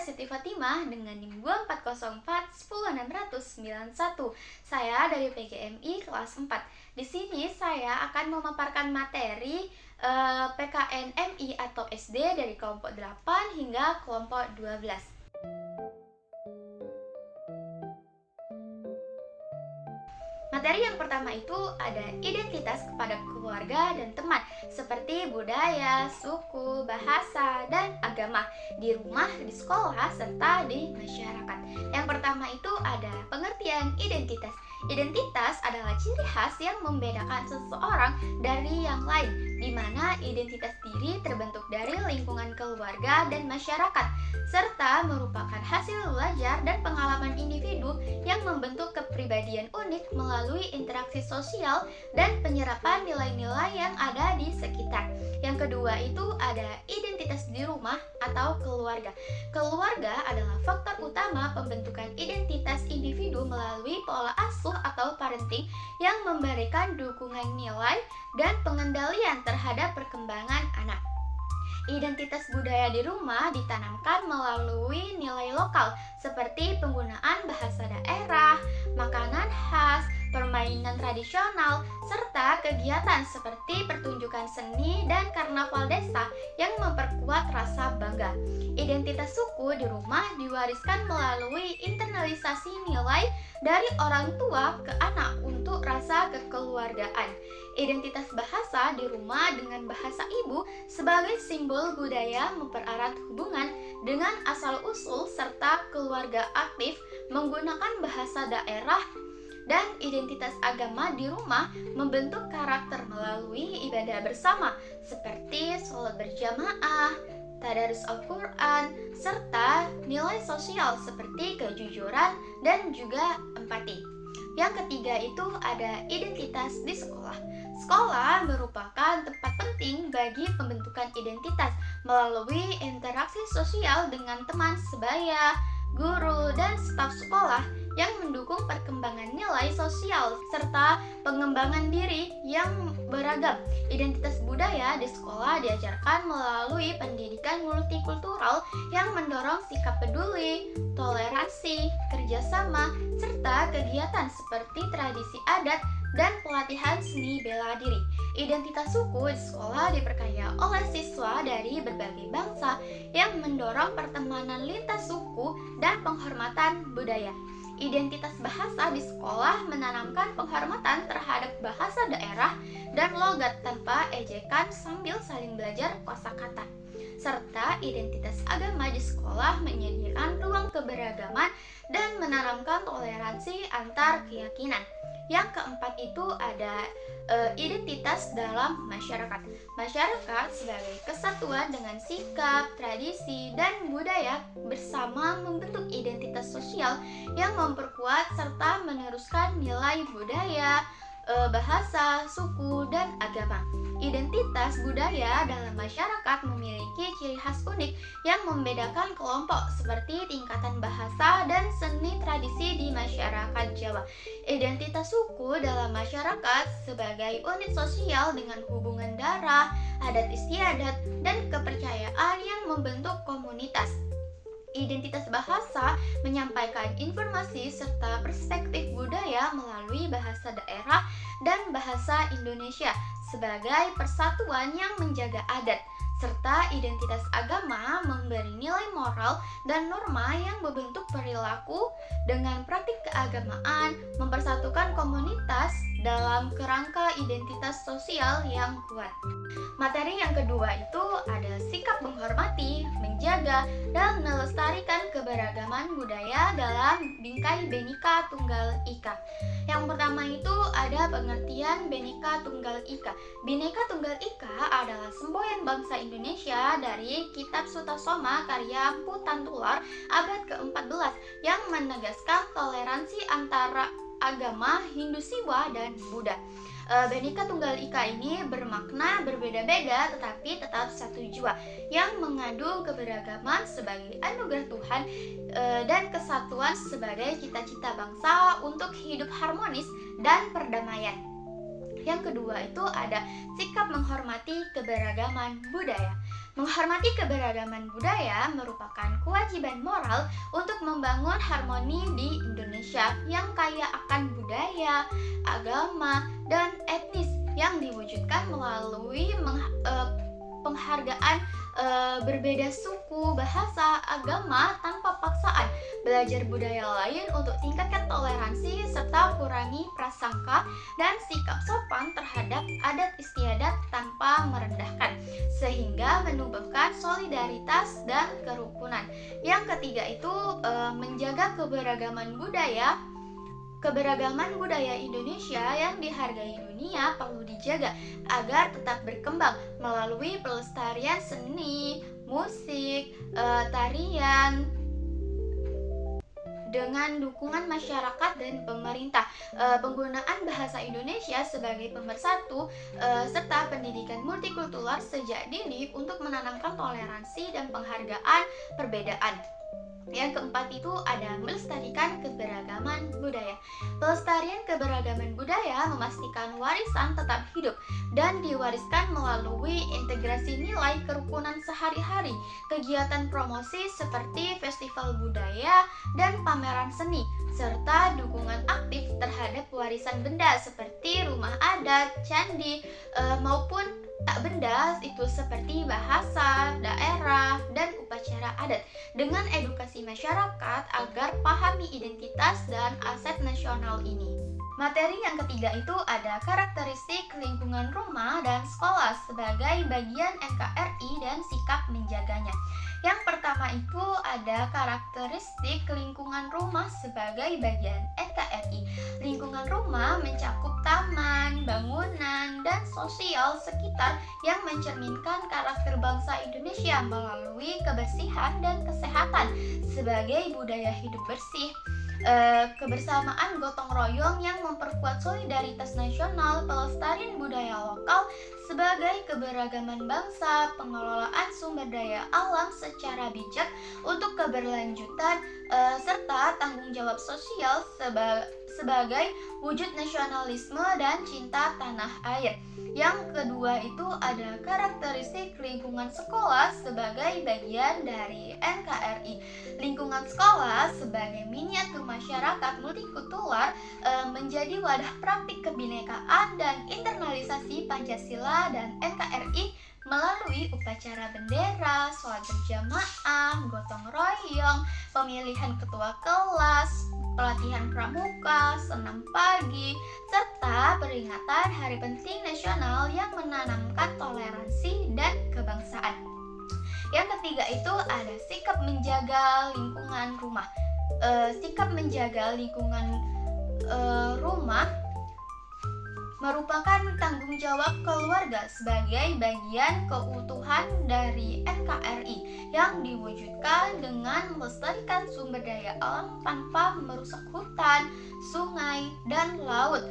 Siti Fatimah dengan NIM 2404 10691. Saya dari PGMI kelas 4. Di sini saya akan memaparkan materi PKN MI atau SD dari kelompok 8 hingga kelompok 12. Materi yang pertama itu ada identitas kepada keluarga dan teman, seperti budaya, suku, bahasa, dan agama di rumah, di sekolah, serta di masyarakat. Yang pertama itu ada pengertian identitas. Identitas adalah ciri khas yang membedakan seseorang dari yang lain, di mana identitas diri terbentuk dari lingkungan keluarga dan masyarakat, serta merupakan hasil belajar dan pengalaman individu yang membentuk kepribadian unik melalui interaksi sosial dan penyerapan nilai-nilai yang ada di sekitar. Yang kedua itu ada identitas di rumah atau keluarga. Keluarga adalah faktor utama pembentukan identitas individu melalui pola asuh atau parenting yang memberikan dukungan nilai dan pengendalian terhadap perkembangan anak. Identitas budaya di rumah ditanamkan melalui nilai lokal seperti penggunaan bahasa daerah, makanan khas, permainan tradisional, serta kegiatan seperti pertunjukan seni dan karnaval desa yang memperkuat rasa bangga. Identitas suku di rumah diwariskan melalui internalisasi nilai dari orang tua ke anak untuk rasa kekeluargaan. Identitas bahasa di rumah dengan bahasa ibu sebagai simbol budaya mempererat hubungan dengan asal-usul serta keluarga aktif menggunakan bahasa daerah. Dan identitas agama di rumah membentuk karakter melalui ibadah bersama seperti sholat berjamaah, tadarus Al-Quran, serta nilai sosial seperti kejujuran dan juga empati. Yang ketiga itu ada identitas di sekolah. Sekolah merupakan tempat penting bagi pembentukan identitas melalui interaksi sosial dengan teman sebaya, guru, dan staf sekolah yang mendukung perkembangan nilai sosial serta pengembangan diri yang beragam. Identitas budaya di sekolah diajarkan melalui pendidikan multikultural yang mendorong sikap peduli, toleransi, kerjasama, serta kegiatan seperti tradisi adat dan pelatihan seni bela diri. Identitas suku di sekolah diperkaya oleh siswa dari berbagai bangsa yang mendorong pertemanan lintas suku dan penghormatan budaya. Identitas bahasa di sekolah menanamkan penghormatan terhadap bahasa daerah dan logat tanpa ejekan sambil saling belajar kosakata. Serta identitas agama di sekolah menyediakan ruang keberagaman dan menanamkan toleransi antar keyakinan. Yang keempat itu ada identitas dalam masyarakat. Masyarakat sebagai kesatuan dengan sikap, tradisi, dan budaya bersama membentuk identitas sosial yang memperkuat serta meneruskan nilai budaya, bahasa, suku, dan agama. Identitas budaya dalam masyarakat memiliki ciri khas unik yang membedakan kelompok seperti tingkatan bahasa dan seni tradisi di masyarakat Jawa. Identitas suku dalam masyarakat sebagai unit sosial dengan hubungan darah, adat istiadat, dan kepercayaan yang membentuk komunitas. Identitas bahasa menyampaikan informasi serta perspektif budaya melalui bahasa daerah dan bahasa Indonesia sebagai persatuan yang menjaga adat, serta identitas agama memberi nilai moral dan norma yang membentuk perilaku dengan praktik keagamaan, mempersatukan komunitas dalam kerangka identitas sosial yang kuat. Materi yang kedua itu ada sikap menghormati, menjaga, dan melestarikan keberagaman budaya dalam bingkai Bhinneka Tunggal Ika. Yang pertama itu ada pengertian Bhinneka Tunggal Ika. Bhinneka Tunggal Ika adalah semboyan bangsa Indonesia dari Kitab Sutasoma karya Mpu Tantular abad ke-14 yang menegaskan toleransi antara agama Hindu Siwa dan Buddha. Bhinneka Tunggal Ika ini bermakna berbeda-beda tetapi tetap satu jua yang mengadu keberagaman sebagai anugerah Tuhan dan kesatuan sebagai cita-cita bangsa untuk hidup harmonis dan perdamaian. Yang kedua itu ada sikap menghormati keberagaman budaya. Menghormati keberagaman budaya merupakan kewajiban moral untuk membangun harmoni di Indonesia yang kaya akan budaya, agama, dan etnis yang diwujudkan melalui penghargaan berbeda suku, bahasa, agama tanpa paksaan, belajar budaya lain untuk tingkatkan toleransi serta kurangi prasangka dan sikap sopan terhadap adat istiadat tanpa merendahkan, sehingga menumbuhkan solidaritas dan kerukunan. Yang ketiga itu menjaga keberagaman budaya. Keberagaman budaya Indonesia yang dihargai dunia perlu dijaga agar tetap berkembang melalui pelestarian seni, musik, tarian, dengan dukungan masyarakat dan pemerintah, penggunaan bahasa Indonesia sebagai pemersatu, serta pendidikan multikultural sejak dini untuk menanamkan toleransi dan penghargaan perbedaan. Yang keempat itu ada melestarikan keberagaman budaya. Pelestarian keberagaman budaya memastikan warisan tetap hidup dan diwariskan melalui integrasi nilai kerukunan sehari-hari, kegiatan promosi seperti festival budaya dan pameran seni, serta dukungan aktif terhadap warisan benda seperti rumah adat, candi, maupun tak benda itu seperti bahasa, daerah, dan upacara adat, dengan edukasi masyarakat agar pahami identitas dan aset nasional ini. Materi yang ketiga itu ada karakteristik lingkungan rumah dan sekolah sebagai bagian NKRI dan sikap menjaganya. Yang pertama itu ada karakteristik lingkungan rumah sebagai bagian NKRI. Lingkungan rumah mencakup taman, bangunan, dan sosial sekitar yang mencerminkan karakter bangsa Indonesia melalui kebersihan dan kesehatan sebagai budaya hidup bersih, kebersamaan gotong royong yang memperkuat solidaritas nasional, pelestarian budaya lokal sebagai keberagaman bangsa, pengelolaan sumber daya alam secara bijak untuk keberlanjutan, serta tanggung jawab sosial sebagai wujud nasionalisme dan cinta tanah air. Yang kedua itu ada karakteristik lingkungan sekolah sebagai bagian dari NKRI. Lingkungan sekolah sebagai miniatur masyarakat multikultural menjadi wadah praktik kebinekaan dan internalisasi Pancasila dan NKRI melalui upacara bendera, sholat berjamaah, gotong royong, pemilihan ketua kelas, pelatihan pramuka, senam pagi, serta peringatan hari penting nasional yang menanamkan toleransi dan kebangsaan. Yang ketiga itu ada sikap menjaga lingkungan rumah. Sikap menjaga lingkungan rumah merupakan tanggung jawab keluarga sebagai bagian keutuhan dari NKRI yang diwujudkan dengan melestarikan sumber daya alam tanpa merusak hutan, sungai, dan laut,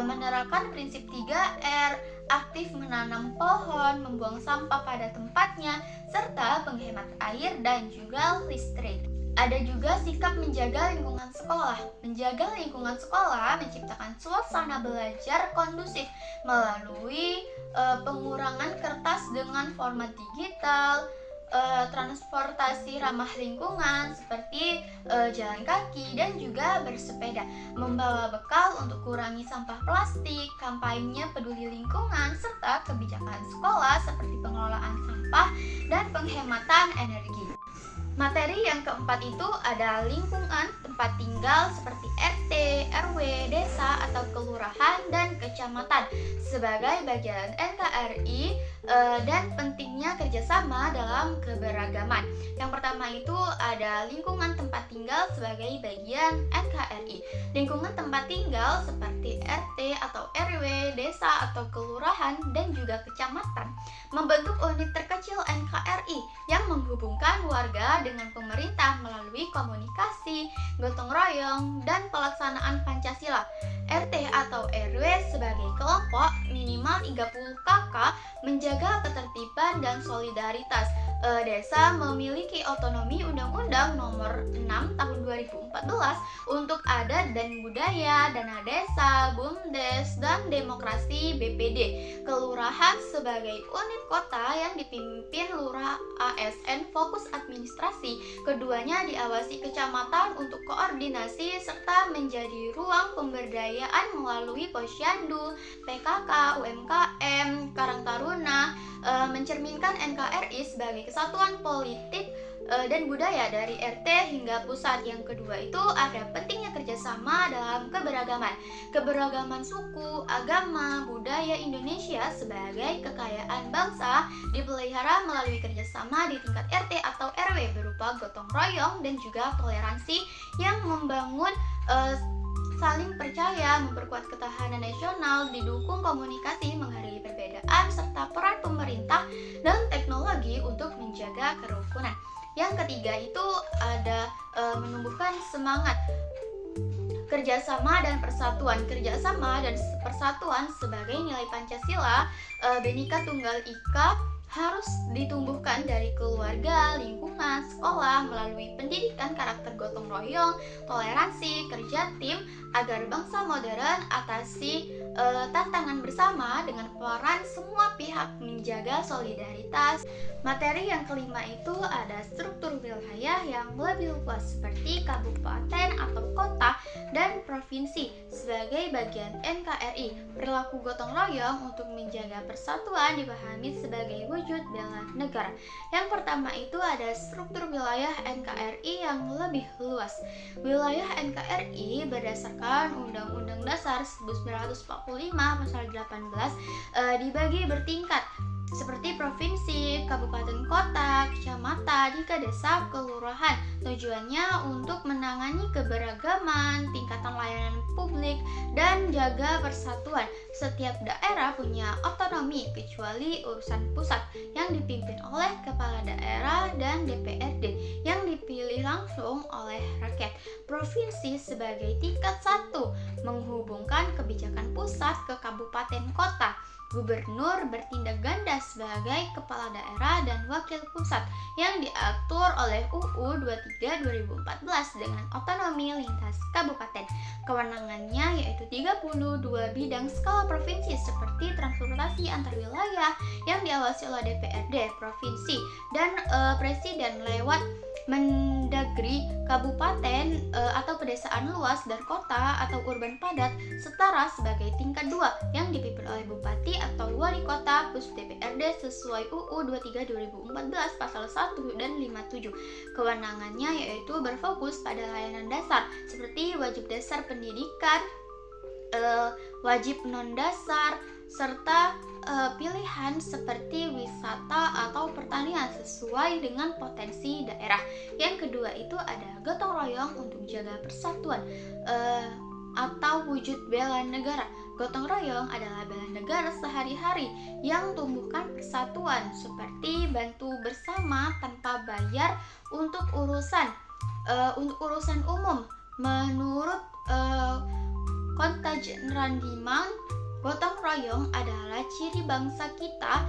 menerapkan prinsip 3R, aktif menanam pohon, membuang sampah pada tempatnya, serta penghemat air dan juga listrik. Ada juga sikap menjaga lingkungan sekolah. Menjaga lingkungan sekolah menciptakan suasana belajar kondusif melalui pengurangan kertas dengan format digital, transportasi ramah lingkungan seperti jalan kaki dan juga bersepeda, membawa bekal untuk kurangi sampah plastik, kampanye peduli lingkungan, serta kebijakan sekolah seperti pengelolaan sampah dan penghematan energi. Materi yang keempat itu ada lingkungan tempat tinggal seperti RT, RW, desa atau kelurahan dan kecamatan sebagai bagian NKRI dan pentingnya kerjasama dalam keberagaman. Yang pertama itu ada lingkungan tempat tinggal sebagai bagian NKRI. Lingkungan tempat tinggal seperti RT atau RW, desa atau kelurahan dan juga kecamatan membentuk unit terkecil NKRI yang menghubungkan warga dengan pemerintah melalui komunikasi, gotong royong, dan pelaksanaan Pancasila. RT atau RW sebagai kelompok minimal 30 kakak menjaga ketertiban dan solidaritas. Desa memiliki otonomi Undang-Undang Nomor 6 Tahun 2014 untuk adat dan budaya, dana desa, BUMDes, dan demokrasi BPD. Kelurahan sebagai unit kota yang dipimpin lurah ASN fokus administrasi. Keduanya diawasi kecamatan untuk koordinasi serta menjadi ruang pemberdayaan melalui posyandu, PKK, UMKM, Karang Taruna, mencerminkan NKRI sebagai kesatuan politik dan budaya dari RT hingga pusat. Yang kedua itu ada pentingnya kerjasama dalam keberagaman suku, agama, budaya Indonesia sebagai kekayaan bangsa dipelihara melalui kerjasama di tingkat RT atau RW berupa gotong royong dan juga toleransi yang membangun saling percaya, memperkuat ketahanan nasional, didukung komunikasi, menghargai perbedaan, serta peran pemerintah dan teknologi untuk menjaga kerukunan. Yang ketiga itu ada menumbuhkan semangat kerjasama dan persatuan. Kerjasama dan persatuan sebagai nilai Pancasila, Bhinneka Tunggal Ika harus ditumbuhkan dari keluarga, lingkungan, sekolah melalui pendidikan karakter gotong royong, toleransi, kerja tim agar bangsa modern atasi tantangan bersama dengan peran semua pihak menjaga solidaritas. Materi yang kelima itu ada struktur wilayah yang lebih luas seperti kabupaten atau kota dan provinsi sebagai bagian NKRI. Perilaku gotong royong untuk menjaga persatuan dipahami sebagai wujud bela negara. Yang pertama itu ada struktur wilayah NKRI yang lebih luas. Wilayah NKRI berdasarkan Undang-Undang Dasar 1945 pasal 18 dibagi bertingkat seperti provinsi, kabupaten kota, kecamatan, hingga desa, kelurahan. Tujuannya untuk menangani keberagaman, tingkatan layanan publik, dan jaga persatuan. Setiap daerah punya otonomi kecuali urusan pusat yang dipimpin oleh kepala daerah dan DPRD yang dipilih langsung oleh rakyat. Provinsi sebagai tingkat 1 menghubungkan kebijakan pusat ke kabupaten kota. Gubernur bertindak ganda sebagai kepala daerah dan wakil pusat yang diatur oleh UU 23 2014 dengan otonomi lintas kabupaten. Kewenangannya yaitu 32 bidang skala provinsi seperti transportasi antar wilayah yang diawasi oleh DPRD provinsi dan presiden lewat Mendagri. Kabupaten atau pedesaan luas dan kota atau urban padat setara sebagai tingkat 2 yang dipimpin oleh bupati atau wali kota plus DPRD sesuai UU 23 2014 pasal 1 dan 57. Kewenangannya yaitu berfokus pada layanan dasar seperti wajib dasar pendidikan, wajib non-dasar, serta pilihan seperti wisata atau pertanian sesuai dengan potensi daerah. Yang kedua itu ada gotong royong untuk jaga persatuan atau wujud bela negara. Gotong royong adalah bela negara sehari-hari yang tumbuhkan persatuan seperti bantu bersama tanpa bayar untuk urusan umum. Menurut Kontajen Randiman, gotong royong adalah ciri bangsa kita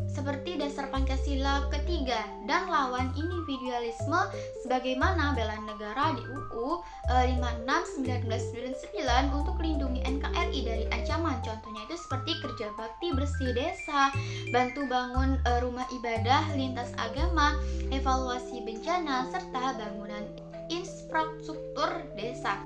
seperti dasar Pancasila ketiga dan lawan individualisme sebagaimana bela negara di UU 56 1999 untuk melindungi NKRI dari ancaman. Contohnya itu seperti kerja bakti bersih desa, bantu bangun rumah ibadah lintas agama, evaluasi bencana, serta bangunan infrastruktur desa.